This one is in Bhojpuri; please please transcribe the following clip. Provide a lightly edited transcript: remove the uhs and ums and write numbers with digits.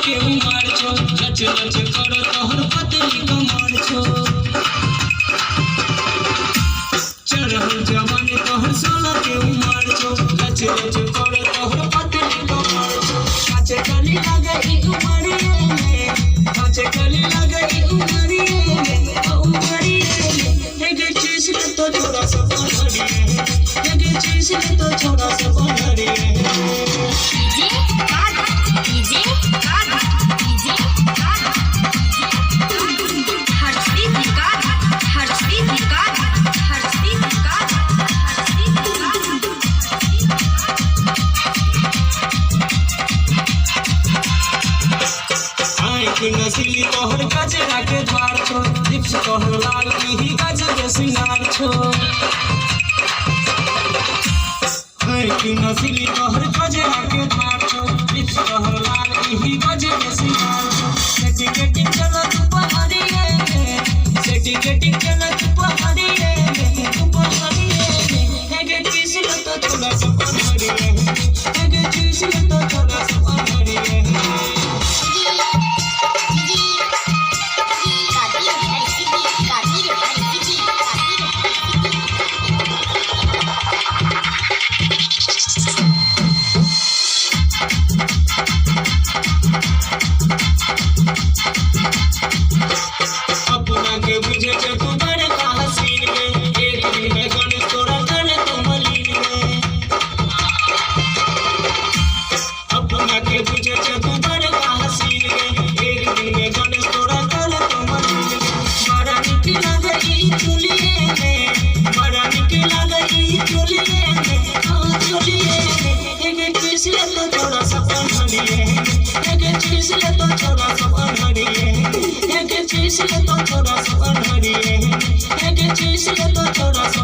के उमर छो लच लच करो तोहर पतली कमर छो चढ़ल जवानी तोहर 16 के उमर छो लच लच करो तोहर पतली कमर छो काचे कली लगे उमरिए में काचे कली लगे उमरिए में एक चीज तो छोड़ा सा पहाड़िए एक चीज तो छोड़ा सा पहाड़िए नसीली तोहर गजरा के धार छो लिप्स तोहर लाल की गजर सिंगार छो कि नसीली तोहर गजरा के धार छो लिप्स तोहर लाल की गजर सिंगार छो सेटिंग चलो तू पहाड़िए में सेटिंग चलो तू पहाड़िए में तू पहाड़िए में एक चीज तो थोड़ा सा पहाड़िए एक चीज तो थोड़ा सा पहाड़िए थोड़ा सा पहाड़िए एक चीज तो थोड़ा सा पहाड़िए एक चीज तो थोड़ा सा पहाड़िए एक चीज तो थोड़ा सा